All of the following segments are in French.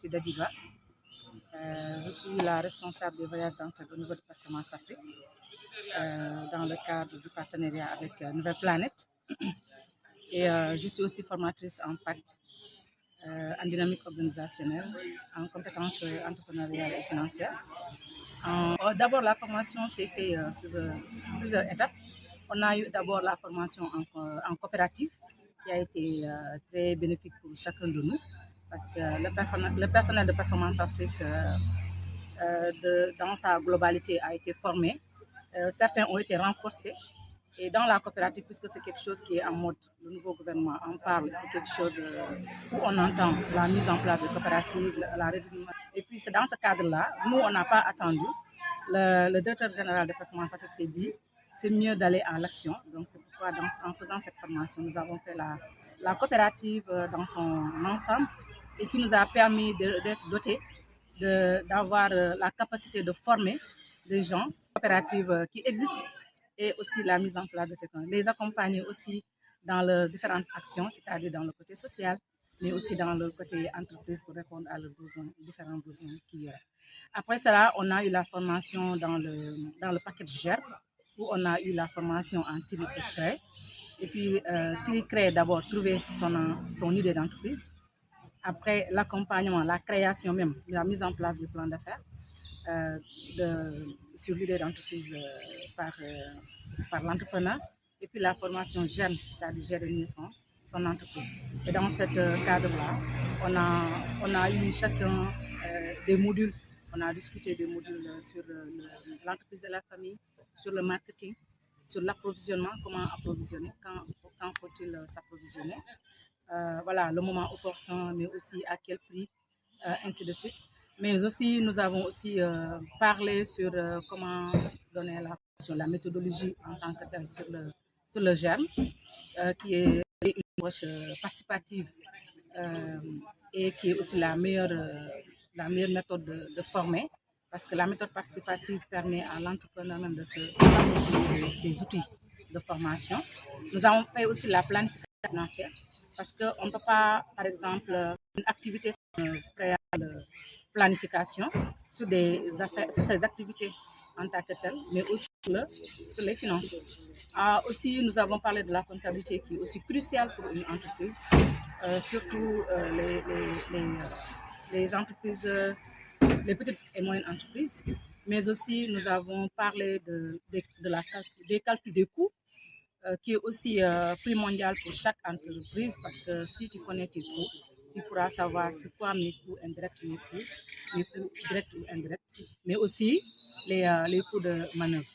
Titi Dadiba. Je suis la responsable des voyages d'entrée au niveau de Performance Afrique dans le cadre du partenariat avec Nouvelle Planète. Et je suis aussi formatrice en pacte, en dynamique organisationnelle, en compétences entrepreneuriales et financières. D'abord, la formation s'est faite sur plusieurs étapes. On a eu d'abord la formation en coopérative, qui a été très bénéfique pour chacun de nous, parce que le personnel de Performance Afrique, dans sa globalité, a été formé. Certains ont été renforcés. Et dans la coopérative, puisque c'est quelque chose qui est en mode, le nouveau gouvernement en parle, c'est quelque chose où on entend la mise en place de coopératives, la réduction. Et puis c'est dans ce cadre-là, nous, on n'a pas attendu. Le directeur général de Performance Afrique s'est dit, c'est mieux d'aller à l'action. Donc c'est pourquoi, en faisant cette formation, nous avons fait la coopérative dans son ensemble et qui nous a permis d'être dotés, d'avoir la capacité de former des gens, coopératives qui existent, et aussi la mise en place de ces camps. Les accompagner aussi dans leurs différentes actions, c'est-à-dire dans le côté social, mais aussi dans le côté entreprise pour répondre à leurs besoins, différents besoins qu'il y a. Après cela, on a eu la formation dans le paquet GER, où on a eu la formation en TIRI-CREA. Et puis, TIRI-CREA, d'abord, trouver son idée d'entreprise. Après, l'accompagnement, la création même, la mise en place du plan d'affaires sur l'idée d'entreprise par l'entrepreneur. Et puis, la formation GERM, c'est-à-dire gérer mieux son entreprise. Et dans ce cadre-là, on a eu chacun des modules. On a discuté des modules sur l'entreprise et la famille, sur le marketing, sur l'approvisionnement, comment approvisionner, quand faut-il s'approvisionner. Voilà, le moment opportun, mais aussi à quel prix, ainsi de suite. Mais aussi, nous avons aussi parlé sur comment donner la méthodologie en tant que telle sur le GERM, qui est une approche participative et qui est aussi la meilleure méthode de former, parce que la méthode participative permet à l'entrepreneur même de se approprier des outils de formation. Nous avons fait aussi la planification financière, parce qu'on ne peut pas, par exemple, une activité préalable planification sur ces activités en tant que telles, mais aussi sur les finances. Aussi, nous avons parlé de la comptabilité qui est aussi cruciale pour une entreprise, surtout les entreprises, les petites et moyennes entreprises, mais aussi nous avons parlé des calculs des coûts, qui est aussi primordial pour chaque entreprise, parce que si tu connais tes coûts, tu pourras savoir c'est quoi mes coûts indirects, mes coûts directs ou indirects, mais aussi les coûts de manœuvre.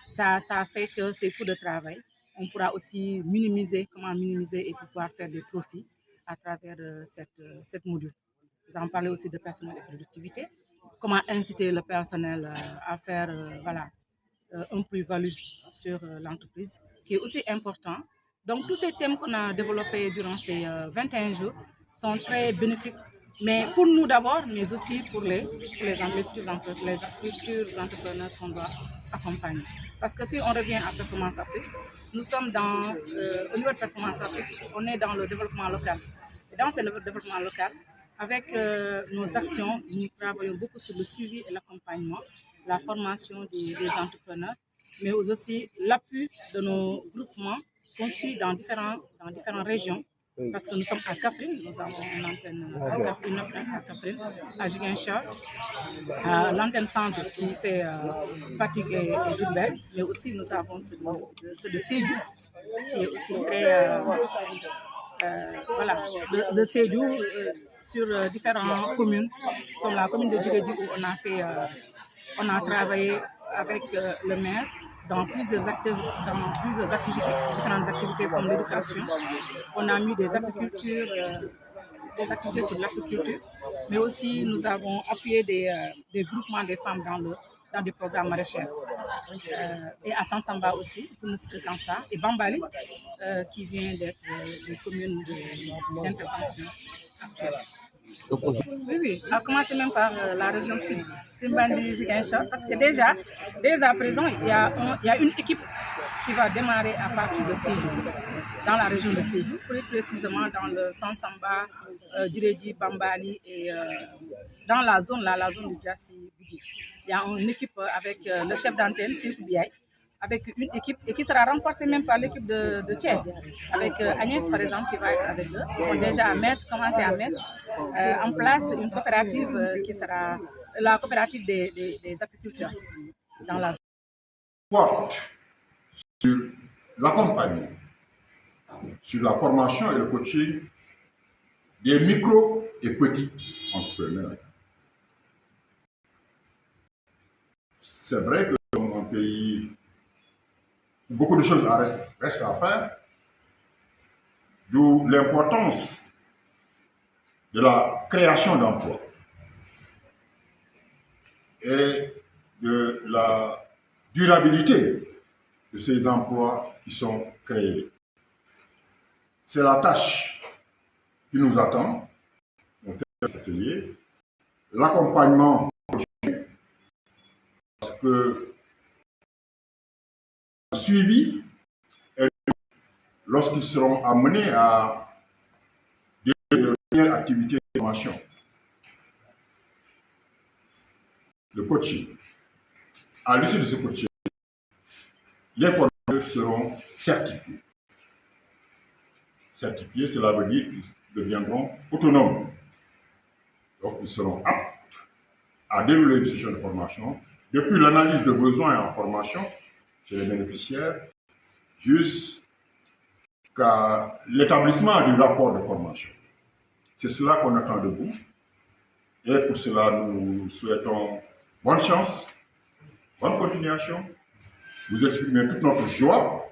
Ça fait que ces coûts de travail, on pourra aussi comment minimiser et pouvoir faire des profits à travers cette module. Nous avons parlé aussi de personnel et productivité, comment inciter le personnel à faire un plus-value sur l'entreprise, qui est aussi important. Donc tous ces thèmes qu'on a développés durant ces 21 jours sont très bénéfiques, mais pour nous d'abord, mais aussi pour les futurs entrepreneurs qu'on doit accompagner. Parce que si on revient à Performance Afrique, nous sommes au niveau de Performance Afrique, on est dans le développement local. Et dans ce développement local, avec nos actions, nous travaillons beaucoup sur le suivi et l'accompagnement, la formation des entrepreneurs, mais aussi l'appui de nos groupements conçus dans différentes régions. Parce que nous sommes à Kaffrine, nous avons une antenne à Kaffrine, à Ziguinchor, l'antenne centre qui fait Fatick et Diourbel, mais aussi nous avons ceux de Sédhiou, qui est aussi très de Sédhiou sur différentes communes, comme la commune de Djirédi où on a travaillé avec le maire dans plusieurs activités, différentes activités comme l'éducation. On a mis des activités sur l'apiculture, mais aussi nous avons appuyé des groupements de femmes dans des programmes maraîchers. Et à Sansamba aussi, pour ne citer qu'en ça, et Bambali, qui vient d'être des communes d'intervention actuelle. Oui, à commencer même par la région sud, Simbandi, Ziguinchor, parce que déjà, dès à présent, il y a une équipe qui va démarrer à partir de Sédhiou. dans la région de Sédhiou, plus précisément dans le Sansamba, Djiredji, Bambali et dans la zone de Djassi Boudi. Il y a une équipe avec le chef d'antenne, Sirkou Biaye, avec une équipe et qui sera renforcée même par l'équipe de Thiès, avec Agnès par exemple qui va être avec eux. Ils vont déjà commencer à mettre en place une coopérative qui sera la coopérative des agriculteurs dans la zone. Porte sur l'accompagnement, sur la formation et le coaching des micro et petits entrepreneurs. C'est vrai que dans mon pays, beaucoup de choses restent à faire, d'où l'importance de la création d'emplois et de la durabilité de ces emplois qui sont créés. C'est la tâche qui nous attend dans cet atelier, l'accompagnement, parce que le suivi est lorsqu'ils seront amenés à développer leur première activité de formation. Le coaching. À l'issue de ce coaching, les formateurs seront certifiés. Certifiés, cela veut dire qu'ils deviendront autonomes. Donc, ils seront aptes à dérouler une session de formation, depuis l'analyse de besoins en formation chez les bénéficiaires, jusqu'à l'établissement du rapport de formation. C'est cela qu'on attend de vous. Et pour cela, nous souhaitons bonne chance, bonne continuation. Vous exprimez toute notre joie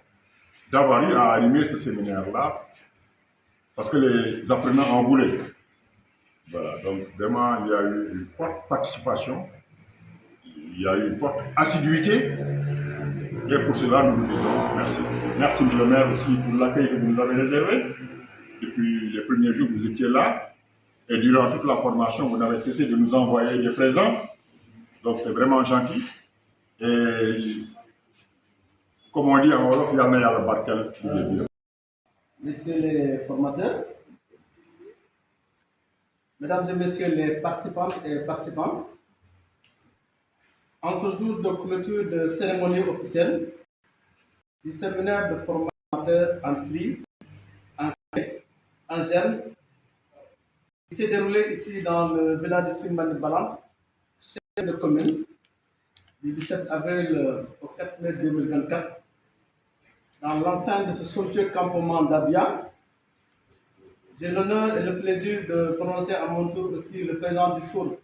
d'avoir eu à animer ce séminaire-là, parce que les apprenants en voulaient. Voilà, donc vraiment, il y a eu une forte participation, il y a eu une forte assiduité, et pour cela, nous vous disons merci. Merci, M. le maire, aussi pour l'accueil que vous nous avez réservé. Depuis les premiers jours, vous étiez là, et durant toute la formation, vous n'avez cessé de nous envoyer des présents, donc c'est vraiment gentil. Et comme on dit en Wolof, il y en a le barkel du début. Messieurs les formateurs, Mesdames et Messieurs les participantes et participants, en ce jour de clôture de cérémonie officielle du séminaire de formateurs en tri, en germe, qui s'est déroulé ici dans le village de Simbani Balante, chef de commune, du 17 avril au 4 mai 2024, dans l'enceinte de ce somptueux campement d'Abia. J'ai l'honneur et le plaisir de prononcer à mon tour aussi le présent discours.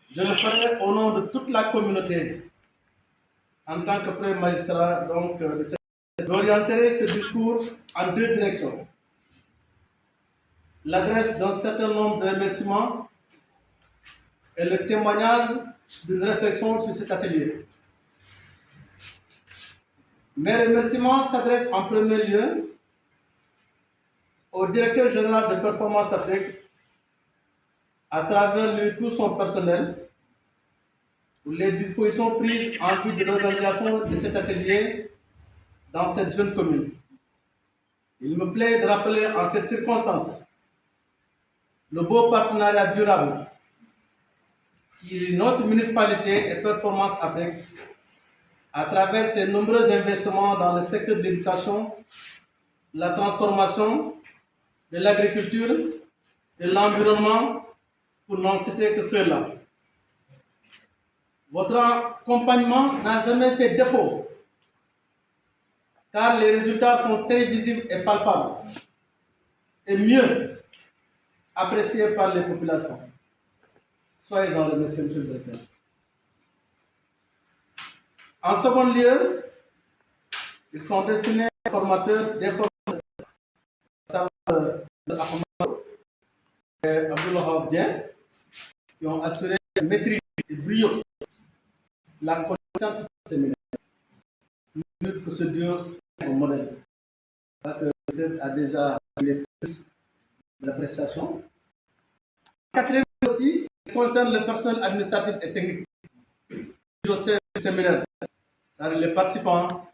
Je le ferai au nom de toute la communauté, en tant que premier magistrat, donc, d'orienter ce discours en deux directions. L'adresse d'un certain nombre de remerciements et le témoignage d'une réflexion sur cet atelier. Mes remerciements s'adressent en premier lieu au directeur général de Performance Afrique, à travers lui tout son personnel, pour les dispositions prises en vue de l'organisation de cet atelier dans cette jeune commune. Il me plaît de rappeler en cette circonstance le beau partenariat durable qui lie notre municipalité et Performance Afrique à travers ses nombreux investissements dans le secteur de l'éducation, la transformation, de l'agriculture, de l'environnement, pour n'en citer que ceux-là. Votre accompagnement n'a jamais fait défaut, car les résultats sont très visibles et palpables, et mieux appréciés par les populations. Soyez-en remerciés, Monsieur le Directeur. En second lieu, ils sont destinés aux formateurs, des formateurs, et Abdullah Bien, qui ont assuré la maîtrise et brio la connaissance du séminaire. Une minute que ce Dieu est un modèle. Le directeur a déjà les prises de la prestation. Quatrième aussi, qui concerne le personnel administratif et technique. Je sais le séminaire, c'est-à-dire les participants,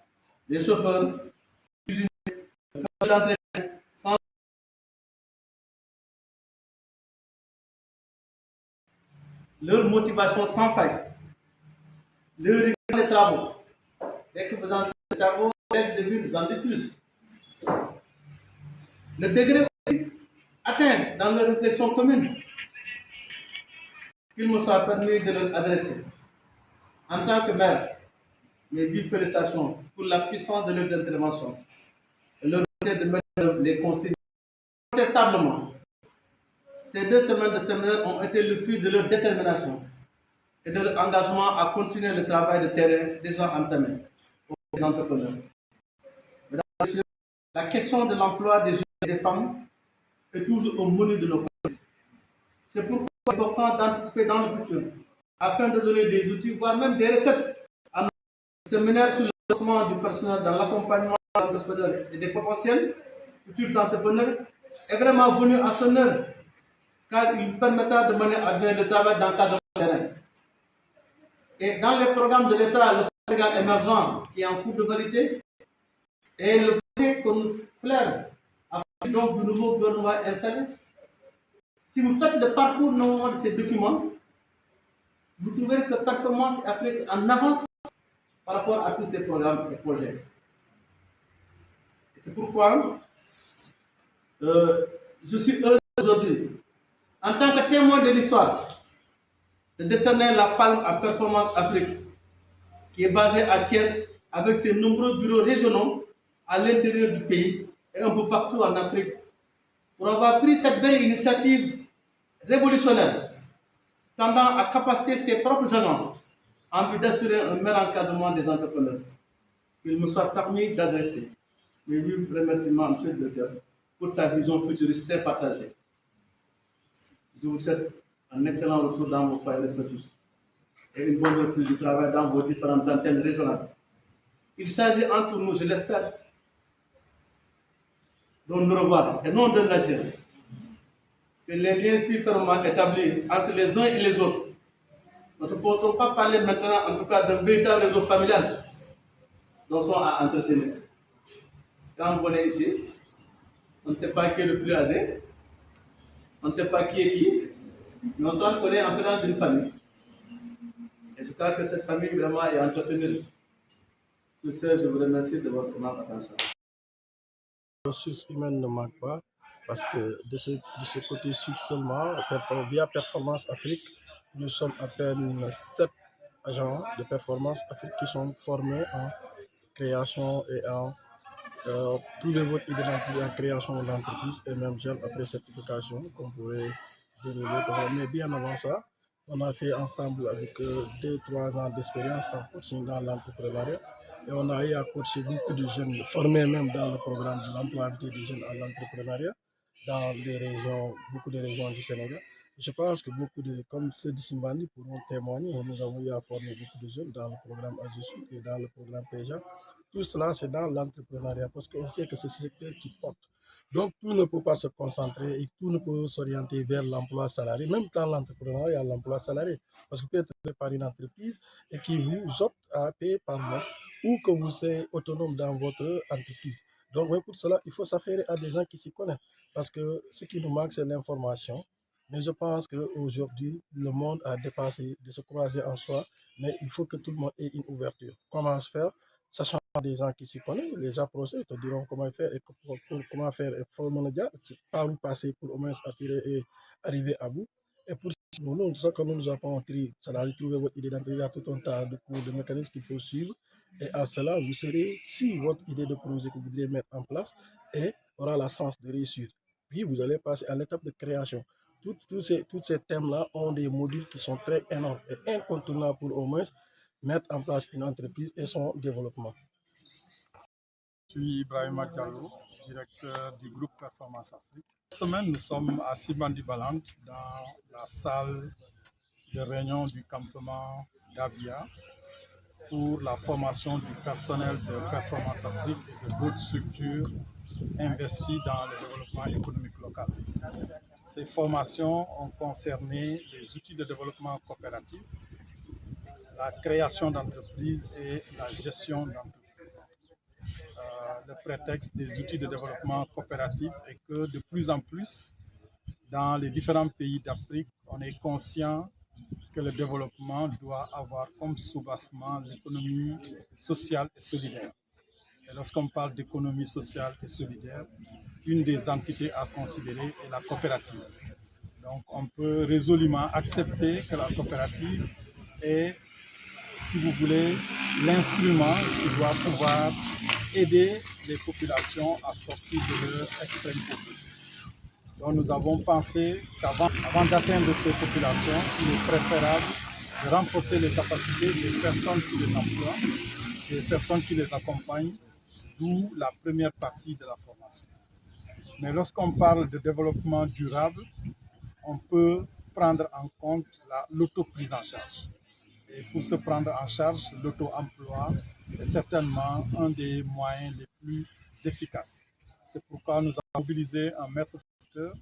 les chauffeurs, les cuisiniers, Leur motivation sans faille, leur rigueur les travaux. Dès que vous en faites des travaux, dès le début, vous en dites plus. Le degré atteint dans leur réflexion commune qu'il me soit permis de leur adresser. En tant que maire, mes vives félicitations pour la puissance de leurs interventions et leur volonté de mettre les consignes incontestablement. Ces 2 semaines de séminaire ont été le fruit de leur détermination et de leur engagement à continuer le travail de terrain déjà entamé aux entrepreneurs. Mesdames et messieurs, la question de l'emploi des jeunes et des femmes est toujours au menu de nos politiques. C'est pourquoi il est important d'anticiper dans le futur afin de donner des outils, voire même des recettes à nos séminaires sur le lancement du personnel dans l'accompagnement des entrepreneurs et des potentiels futurs entrepreneurs est vraiment venu à son heure, car il permettra de mener à bien le travail dans le cadre du terrain. Et dans les programmes de l'État, le plan légal émergent qui est en cours de validité et le projet que nous flaire à partir donc du nouveau gouvernement installé, si vous faites le parcours normalement de ces documents, vous trouverez que performance est appliquée en avance par rapport à tous ces programmes et projets. Et c'est pourquoi je suis heureux aujourd'hui, en tant que témoin de l'histoire, de décerner la Palme à Performance Afrique, qui est basée à Thiès avec ses nombreux bureaux régionaux à l'intérieur du pays et un peu partout en Afrique, pour avoir pris cette belle initiative révolutionnaire tendant à capaciter ses propres agents en vue d'assurer un meilleur encadrement des entrepreneurs. Il me soit permis d'adresser mes vifs remerciements à M. le directeur pour sa vision futuriste très partagée. Je vous souhaite un excellent retour dans vos foyers respectifs et une bonne reprise du travail dans vos différentes antennes régionales. Il s'agit entre nous, je l'espère, de nous revoir et non de nature. Parce que les liens si fermement établis entre les uns et les autres, nous ne pouvons pas parler maintenant, en tout cas, d'un véritable réseau familial dont sont à entretenir. Quand vous venez ici, on ne sait pas qui est le plus âgé, on ne sait pas qui est qui, mais on se reconnaît en faisant d'une famille. Et je crois que cette famille vraiment est entretenue. Sur ce, je vous remercie de votre attention. Les ressources humaines ne manquent pas parce que de ce côté sud seulement, via Performance Afrique, nous sommes à peine 7 agents de Performance Afrique qui sont formés en création et en trouver votre identité en création d'entreprise et même après certification qu'on pourrait dérouler. Mais bien avant ça, on a fait ensemble avec 2-3 ans d'expérience en coaching dans l'entrepreneuriat et on a eu à coacher beaucoup de jeunes, formés même dans le programme de l'employabilité des jeunes à l'entrepreneuriat dans beaucoup de régions du Sénégal. Je pense que comme ceux de Simbandi pourront témoigner, nous avons eu à former beaucoup de jeunes dans le programme Agisud et dans le programme PEJA. Tout cela, c'est dans l'entrepreneuriat parce qu'on sait que c'est ce secteur qui porte. Donc, tout ne peut pas se concentrer et tout ne peut s'orienter vers l'emploi salarié, même dans l'entrepreneuriat, il y a l'emploi salarié. Parce que vous pouvez être par une entreprise et qui vous opte à payer par mois ou que vous soyez autonome dans votre entreprise. Donc, pour cela, il faut s'affairer à des gens qui s'y connaissent. Parce que ce qui nous manque, c'est l'information. Mais je pense qu'aujourd'hui, le monde a dépassé de se croiser en soi, mais il faut que tout le monde ait une ouverture. Comment se faire? Sachant des gens qui s'y connaissent, les approcher, te diront comment faire et comment faire et par où passer pour au moins attirer et arriver à bout. Et pour nous, tout ça que nous avons trouvé votre idée d'entrée, il y a tout un tas de cours, de mécanismes qu'il faut suivre. Et à cela, vous serez, si votre idée de projet que vous voudriez mettre en place aura la chance de réussir. Puis vous allez passer à l'étape de création. Tous ces thèmes-là ont des modules qui sont très énormes et incontournables pour au moins mettre en place une entreprise et son développement. Je suis Ibrahima Diallo, directeur du groupe Performance Afrique. Cette semaine, nous sommes à Simbandi Baland, dans la salle de réunion du campement d'Abia pour la formation du personnel de Performance Afrique et de d'autres structures investies dans le développement économique local. Ces formations ont concerné les outils de développement coopératif, la création d'entreprises et la gestion d'entreprises. le prétexte des outils de développement coopératif et que de plus en plus, dans les différents pays d'Afrique, on est conscient que le développement doit avoir comme soubassement l'économie sociale et solidaire. Et lorsqu'on parle d'économie sociale et solidaire, une des entités à considérer est la coopérative. Donc on peut résolument accepter que la coopérative est, si vous voulez, l'instrument qui doit pouvoir aider les populations à sortir de leur extrême pauvreté. Donc nous avons pensé qu'avant d'atteindre ces populations, il est préférable de renforcer les capacités des personnes qui les emploient, des personnes qui les accompagnent, d'où la première partie de la formation. Mais lorsqu'on parle de développement durable, on peut prendre en compte l'auto-prise en charge. Et pour se prendre en charge, l'auto-emploi est certainement un des moyens les plus efficaces. C'est pourquoi nous avons mobilisé un maître formateur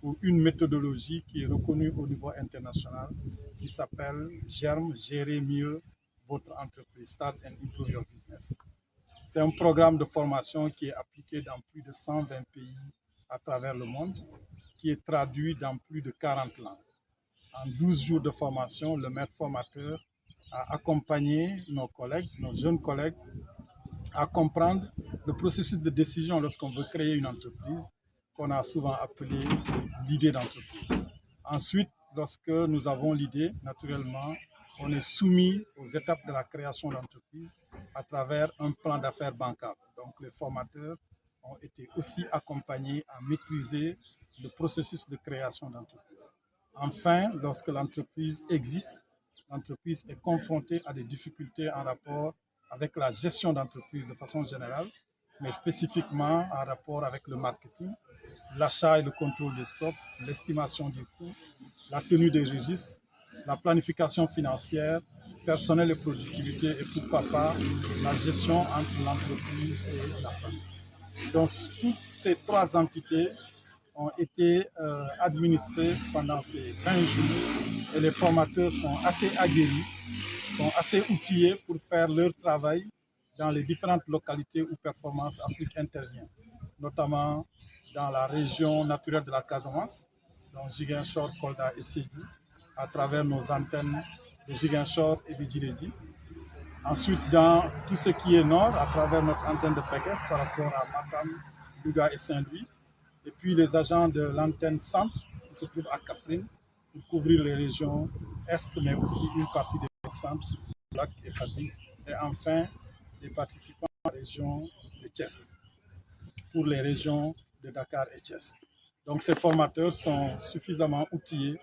pour une méthodologie qui est reconnue au niveau international, qui s'appelle GERM, Gérer mieux votre entreprise, Start and Improve Your Business. C'est un programme de formation qui est appliqué dans plus de 120 pays à travers le monde, qui est traduit dans plus de 40 langues. En 12 jours de formation, le maître formateur a accompagné nos collègues, nos jeunes collègues, à comprendre le processus de décision lorsqu'on veut créer une entreprise, qu'on a souvent appelé l'idée d'entreprise. Ensuite, lorsque nous avons l'idée, naturellement, on est soumis aux étapes de la création d'entreprise à travers un plan d'affaires bancable. Donc les formateurs ont été aussi accompagnés à maîtriser le processus de création d'entreprise. Enfin, lorsque l'entreprise existe, l'entreprise est confrontée à des difficultés en rapport avec la gestion d'entreprise de façon générale, mais spécifiquement en rapport avec le marketing, l'achat et le contrôle des stocks, l'estimation des coûts, la tenue des registres, la planification financière, personnel et productivité et pourquoi pas la gestion entre l'entreprise et la famille. Donc toutes ces trois entités ont été administrées pendant ces 20 jours et les formateurs sont assez aguerris, sont assez outillés pour faire leur travail dans les différentes localités où Performance Afrique intervient, notamment dans la région naturelle de la Casamance, donc Ziguinchor, Kolda et Sédhiou, à travers nos antennes de Ziguinchor et de Djirédi. Ensuite, dans tout ce qui est nord, à travers notre antenne de Pékesse par rapport à Matam, Louga et Saint-Louis. Et puis les agents de l'antenne centre qui se trouvent à Kaffrine pour couvrir les régions est, mais aussi une partie des centres, Lac et Fatick. Et enfin, les participants à la région de Thiès, pour les régions de Dakar et Thiès. Donc ces formateurs sont suffisamment outillés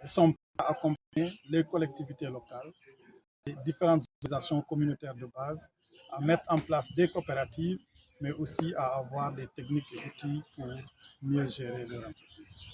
et sont prêts à accompagner les collectivités locales, les différentes organisations communautaires de base, à mettre en place des coopératives, mais aussi à avoir des techniques et outils pour mieux gérer leur entreprise.